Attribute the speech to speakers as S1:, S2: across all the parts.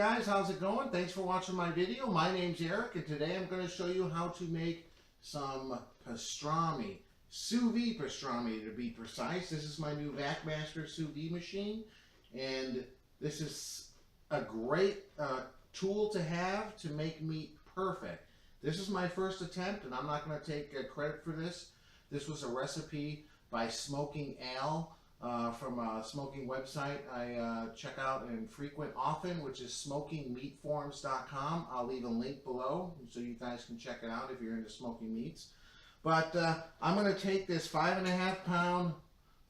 S1: guys, how's it going? Thanks for watching my video. My name's Eric, and today I'm going to show you how to make some pastrami, sous vide pastrami to be precise. This is my new VacMaster sous vide machine, and this is a great tool to have to make meat perfect. This is my first attempt, and I'm not going to take credit for this. This was a recipe by Smo'King from a Smo'King website I check out and frequent often, which is smokingmeatforms.com. I'll leave a link below so you guys can check it out if you're into smoking meats. But I'm going to take this 5.5 pound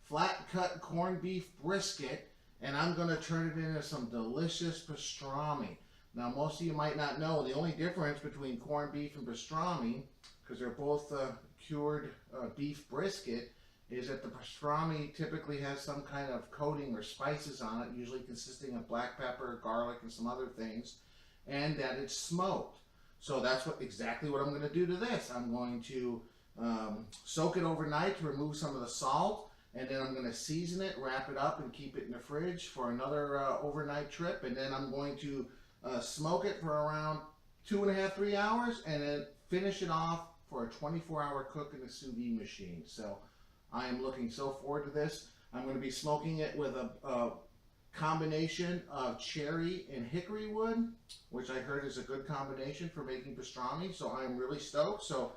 S1: flat cut corned beef brisket and I'm going to turn it into some delicious pastrami. Now most of you might not know the only difference between corned beef and pastrami, because they're both cured beef brisket, is that the pastrami typically has some kind of coating or spices on it, usually consisting of black pepper, garlic, and some other things, and that it's smoked. So that's exactly what I'm going to do to this. I'm going to soak it overnight to remove some of the salt, and then I'm going to season it, wrap it up, and keep it in the fridge for another overnight trip, and then I'm going to smoke it for around 2.5 to 3 hours, and then finish it off for a 24-hour cook in the sous vide machine. So I am looking so forward to this. I'm going to be smoking it with a combination of cherry and hickory wood, which I heard is a good combination for making pastrami, so I'm really stoked. So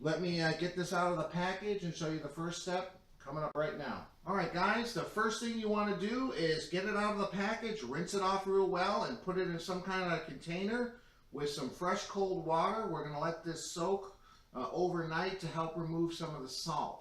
S1: let me get this out of the package and show you the first step coming up right now. Alright guys, the first thing you want to do is get it out of the package, rinse it off real well, and put it in some kind of container with some fresh cold water. We're going to let this soak overnight to help remove some of the salt.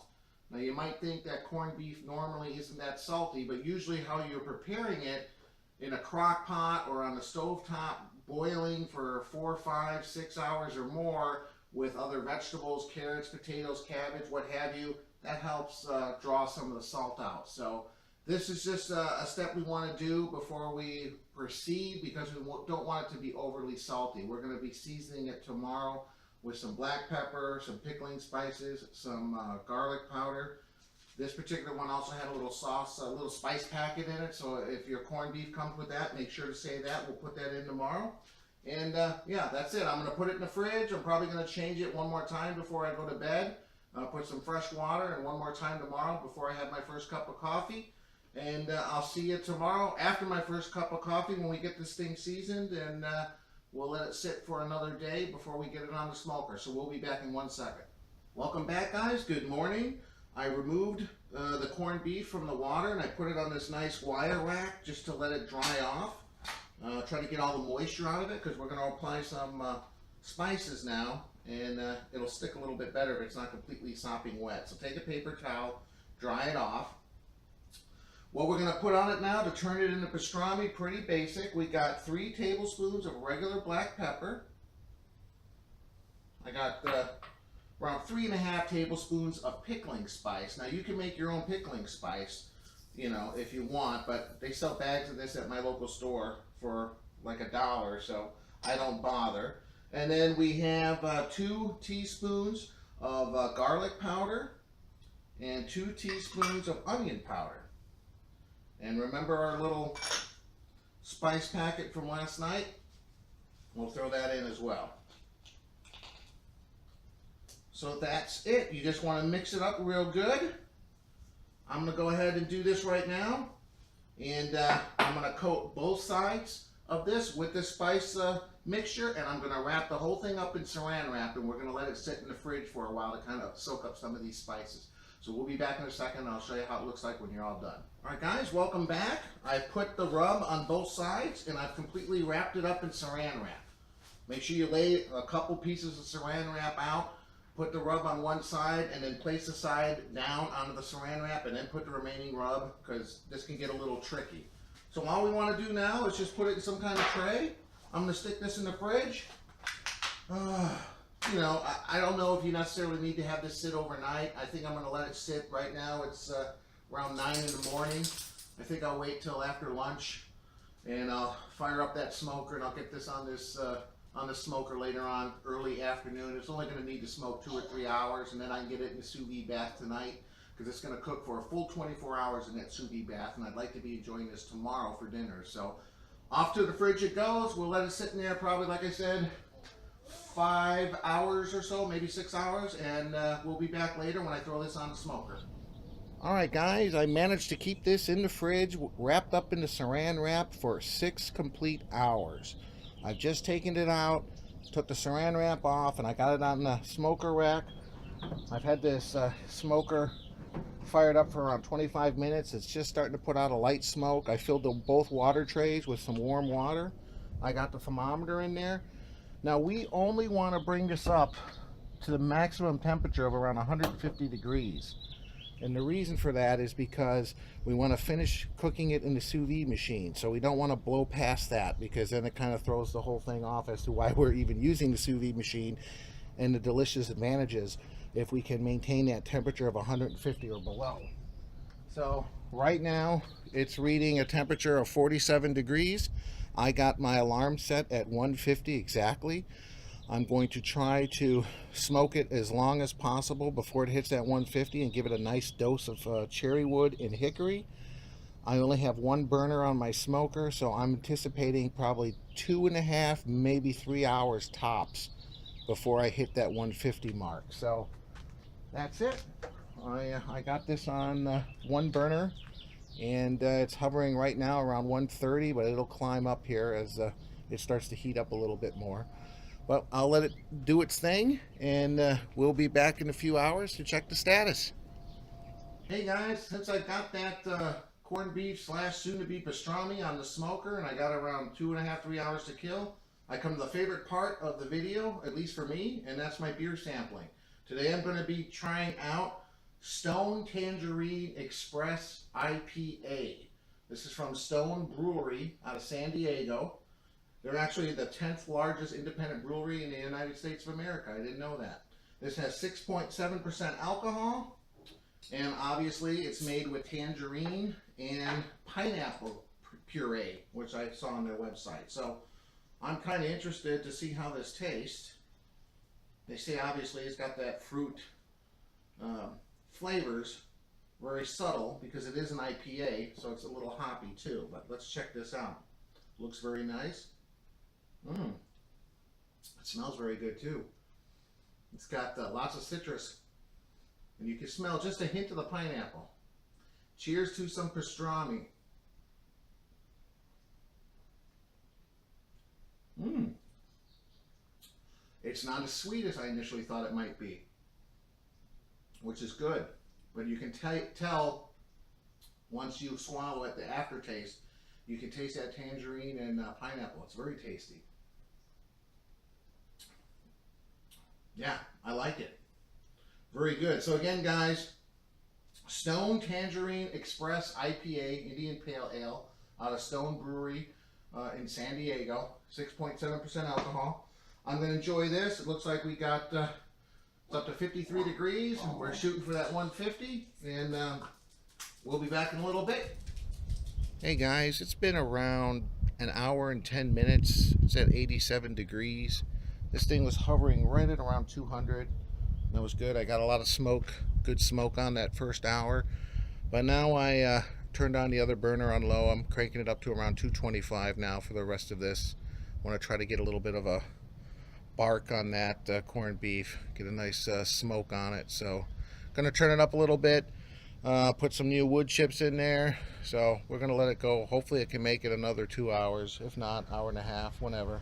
S1: Now you might think that corned beef normally isn't that salty, but usually how you're preparing it in a crock pot or on the stove top, boiling for 4, 5, 6 hours or more with other vegetables, carrots, potatoes, cabbage, what have you, that helps draw some of the salt out. So this is just a step we want to do before we proceed, because we don't want it to be overly salty. We're going to be seasoning it tomorrow with some black pepper, some pickling spices, some garlic powder. This particular one also had a little sauce, a little spice packet in it, so if your corned beef comes with that, make sure to say that. We'll put that in tomorrow. And yeah, that's it. I'm going to put it in the fridge. I'm probably going to change it one more time before I go to bed. Put some fresh water and one more time tomorrow before I have my first cup of coffee. And I'll see you tomorrow after my first cup of coffee when we get this thing seasoned, and we'll let it sit for another day before we get it on the smoker. So we'll be back in 1 second. Welcome back guys, good morning. I removed the corned beef from the water and I put it on this nice wire rack just to let it dry off. Try to get all the moisture out of it, because we're going to apply some spices now, and it'll stick a little bit better if it's not completely sopping wet. So take a paper towel, dry it off. What we're going to put on it now to turn it into pastrami, pretty basic. We got 3 tablespoons of regular black pepper. I got around 3.5 tablespoons of pickling spice. Now you can make your own pickling spice, you know, if you want, but they sell bags of this at my local store for like $1, so I don't bother. And then we have 2 teaspoons of garlic powder and 2 teaspoons of onion powder. And remember our little spice packet from last night? We'll throw that in as well. So that's it. You just want to mix it up real good. I'm going to go ahead and do this right now. And I'm going to coat both sides of this with this spice mixture, and I'm going to wrap the whole thing up in Saran Wrap, and we're going to let it sit in the fridge for a while to kind of soak up some of these spices. So we'll be back in a second, and I'll show you how it looks like when you're all done. Alright guys, welcome back. I put the rub on both sides, and I've completely wrapped it up in Saran Wrap. Make sure you lay a couple pieces of Saran Wrap out, put the rub on one side, and then place the side down onto the Saran Wrap, and then put the remaining rub, because this can get a little tricky. So all we want to do now is just put it in some kind of tray. I'm going to stick this in the fridge. You know, I don't know if you necessarily need to have this sit overnight. I think I'm going to let it sit right now. It's around 9 in the morning. I think I'll wait till after lunch, and I'll fire up that smoker, and I'll get this on the smoker later on, early afternoon. It's only going to need to smoke 2 or 3 hours, and then I can get it in the sous vide bath tonight, because it's going to cook for a full 24 hours in that sous vide bath, and I'd like to be enjoying this tomorrow for dinner. So Off to the fridge it goes. We'll let it sit in there probably, like I said, 5 hours or so, maybe 6 hours, and we'll be back later when I throw this on the smoker. Alright guys, I managed to keep this in the fridge wrapped up in the Saran Wrap for 6 complete hours. I've just taken it out, took the Saran Wrap off, and I got it on the smoker rack. I've had this smoker fired up for around 25 minutes. It's just starting to put out a light smoke. I filled both water trays with some warm water. I got the thermometer in there. Now we only want to bring this up to the maximum temperature of around 150 degrees. And the reason for that is because we want to finish cooking it in the sous vide machine. So we don't want to blow past that, because then it kind of throws the whole thing off as to why we're even using the sous vide machine and the delicious advantages if we can maintain that temperature of 150 or below. So right now it's reading a temperature of 47 degrees. I got my alarm set at 150 exactly. I'm going to try to smoke it as long as possible before it hits that 150 and give it a nice dose of cherry wood and hickory. I only have one burner on my smoker, so I'm anticipating probably 2.5, maybe 3 hours tops before I hit that 150 mark. So that's it. I got this on one burner, and it's hovering right now around 130, but it'll climb up here as it starts to heat up a little bit more. But I'll let it do its thing, and we'll be back in a few hours to check the status. Hey guys, since I got that corned beef slash soon-to-be pastrami on the smoker, and I got around 2.5, 3 hours to kill, I come to the favorite part of the video, at least for me, and that's my beer sampling. Today I'm going to be trying out Stone Tangerine Express IPA. This is from Stone Brewery out of San Diego. They're actually the 10th largest independent brewery in the United States of America. I didn't know that. This has 6.7% alcohol, and obviously it's made with tangerine and pineapple puree, which I saw on their website. So I'm kind of interested to see how this tastes. They say obviously it's got that fruit flavors, very subtle because it is an IPA, so it's a little hoppy too. But let's check this out. Looks very nice. It smells very good too. It's got lots of citrus, and you can smell just a hint of the pineapple. Cheers to some pastrami. It's not as sweet as I initially thought it might be, which is good. But you can tell once you swallow it, the aftertaste, you can taste that tangerine and pineapple. It's very tasty. Yeah, I like it. Very good. So again, guys, Stone Tangerine Express IPA, Indian Pale Ale, out of Stone Brewery in San Diego. 6.7% alcohol. I'm going to enjoy this. It looks like we got it's up to 53 degrees. We're shooting for that 150, and we'll be back in a little bit. Hey guys, it's been around an hour and 10 minutes. It's at 87 degrees. This thing was hovering right at around 200. That was good. I got a lot of smoke, good smoke on that first hour. But now I turned on the other burner on low. I'm cranking it up to around 225 now for the rest of this. I want to try to get a little bit of a bark on that corned beef, get a nice smoke on it. So going to turn it up a little bit, put some new wood chips in there. So we're going to let it go. Hopefully it can make it another 2 hours, if not hour and a half, whenever.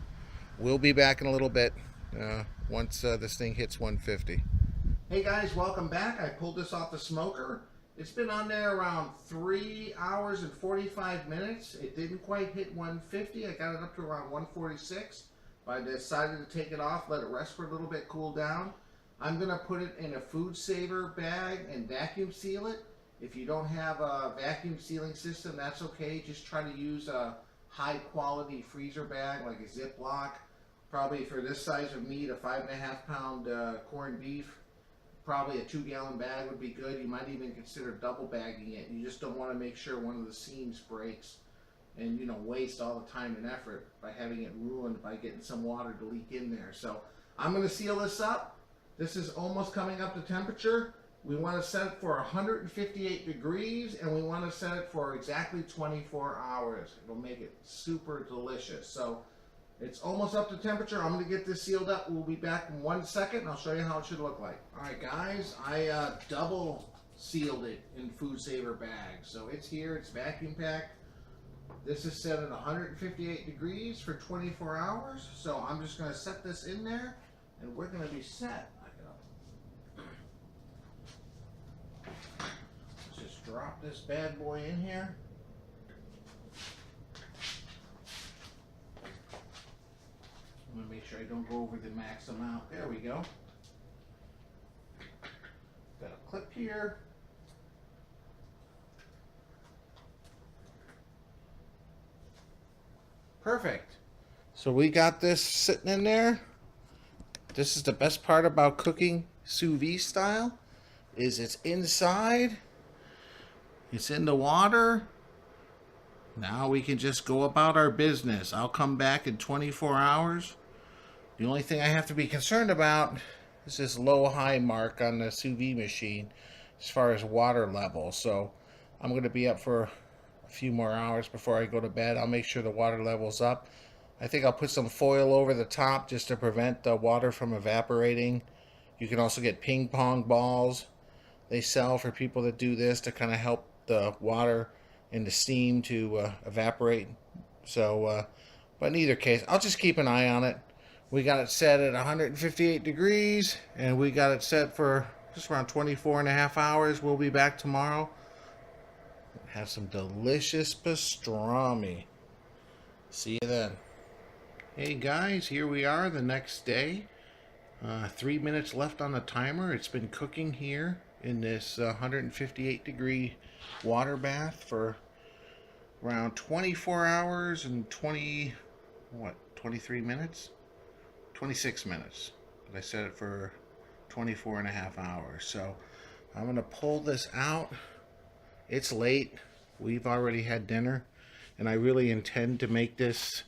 S1: We'll be back in a little bit once this thing hits 150. Hey guys, welcome back. I pulled this off the smoker. It's been on there around 3 hours and 45 minutes. It didn't quite hit 150. I got it up to around 146. But I decided to take it off, let it rest for a little bit, cool down. I'm going to put it in a food saver bag and vacuum seal it. If you don't have a vacuum sealing system, that's okay. Just try to use a high quality freezer bag like a Ziploc. Probably for this size of meat, a 5.5 pound corned beef, probably a 2-gallon bag would be good. You might even consider double bagging it. You just don't want to make sure one of the seams breaks and, you know, waste all the time and effort by having it ruined by getting some water to leak in there. So I'm going to seal this up. This is almost coming up to temperature. We want to set it for 158 degrees, and we want to set it for exactly 24 hours. It'll make it super delicious. So it's almost up to temperature. I'm going to get this sealed up. We'll be back in 1 second, and I'll show you how it should look like. All right, guys, I double sealed it in food saver bags. So it's here. It's vacuum packed. This is set at 158 degrees for 24 hours. So I'm just going to set this in there, and we're going to be set. Just drop this bad boy in here. I'm going to make sure I don't go over the max amount. There we go. Got a clip here. Perfect. So we got this sitting in there. This is the best part about cooking sous vide style, is it's inside. It's in the water. Now we can just go about our business. I'll come back in 24 hours. The only thing I have to be concerned about is this low-high mark on the sous vide machine as far as water level. So I'm going to be up for a few more hours before I go to bed. I'll make sure the water level's up. I think I'll put some foil over the top just to prevent the water from evaporating. You can also get ping pong balls. They sell for people that do this to kind of help the water and the steam to evaporate. So, but in either case, I'll just keep an eye on it. We got it set at 158 degrees, and we got it set for just around 24 and a half hours. We'll be back tomorrow. Have some delicious pastrami. See you then. Hey guys, here we are the next day. 3 minutes left on the timer. It's been cooking here in this 158 degree water bath for around 24 hours and 23 minutes? 26 minutes. I set it for 24 and a half hours. So I'm going to pull this out. It's late. We've already had dinner, and I really intend to make this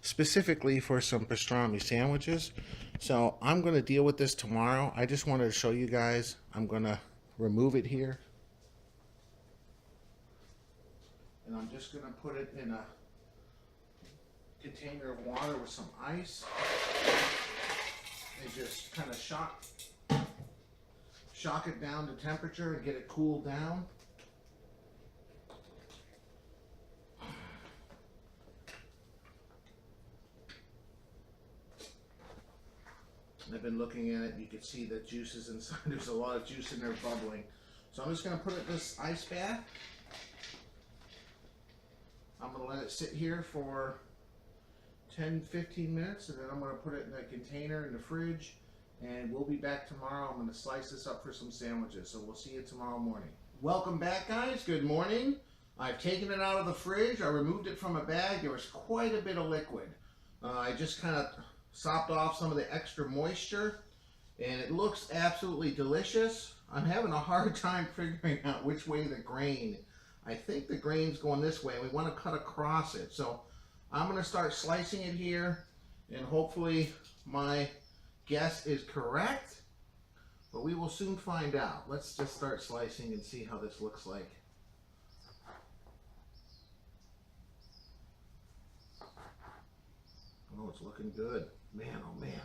S1: specifically for some pastrami sandwiches. So I'm going to deal with this tomorrow. I just wanted to show you guys. I'm going to remove it here. And I'm just going to put it in a container of water with some ice. And just kind of shock it down to temperature and get it cooled down. I've been looking at it, you can see the juices inside. There's a lot of juice in there bubbling. So I'm just going to put it in this ice bath. I'm going to let it sit here for 10-15 minutes, and then I'm going to put it in a container in the fridge, and we'll be back tomorrow. I'm going to slice this up for some sandwiches, so we'll see you tomorrow morning. Welcome back, guys. Good morning. I've taken it out of the fridge. I removed it from a bag. There was quite a bit of liquid. I just kind of sopped off some of the extra moisture, and it looks absolutely delicious. I'm having a hard time figuring out which way the grain. I think the grain's going this way. We want to cut across it. So I'm going to start slicing it here, and hopefully my guess is correct, but we will soon find out. Let's just start slicing and see how this looks like. Oh, it's looking good. Man, oh man.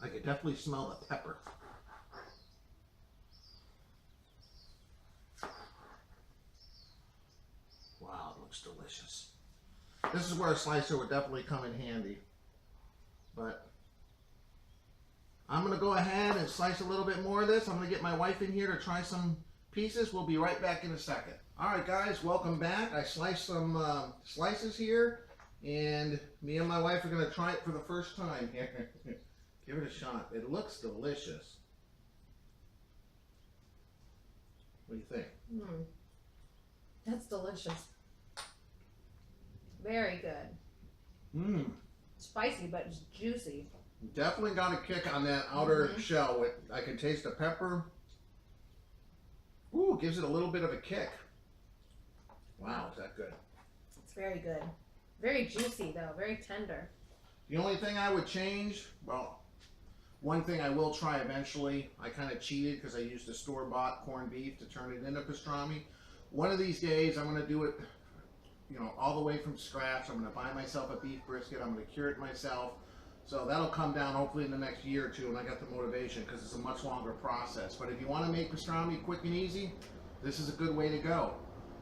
S1: I could definitely smell the pepper. Wow, it looks delicious. This is where a slicer would definitely come in handy. But I'm going to go ahead and slice a little bit more of this. I'm going to get my wife in here to try some pieces. We'll be right back in a second. Alright guys, welcome back. I sliced some slices here, and me and my wife are going to try it for the first time here. Give it a shot. It looks delicious. What do you think?
S2: That's delicious. Very good. Spicy, but it's juicy.
S1: Definitely got a kick on that outer shell. I can taste the pepper. Ooh, gives it a little bit of a kick. Wow, is that good?
S2: It's very good. Very juicy though, very tender.
S1: The only thing I would change, well, One thing I will try eventually, I kind of cheated because I used a store-bought corned beef to turn it into pastrami. One of these days I'm going to do it, you know, all the way from scratch. I'm going to buy myself a beef brisket. I'm going to cure it myself. So that'll come down hopefully in the next year or two when I got the motivation, because it's a much longer process. But if you want to make pastrami quick and easy, this is a good way to go.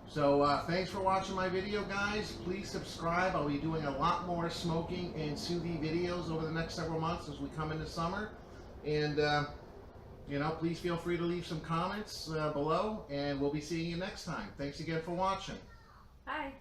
S1: So thanks for watching my video, guys. Please subscribe. I'll be doing a lot more smoking and sous vide videos over the next several months as we come into summer. And, you know, please feel free to leave some comments below, and we'll be seeing you next time. Thanks again for watching.
S2: Bye.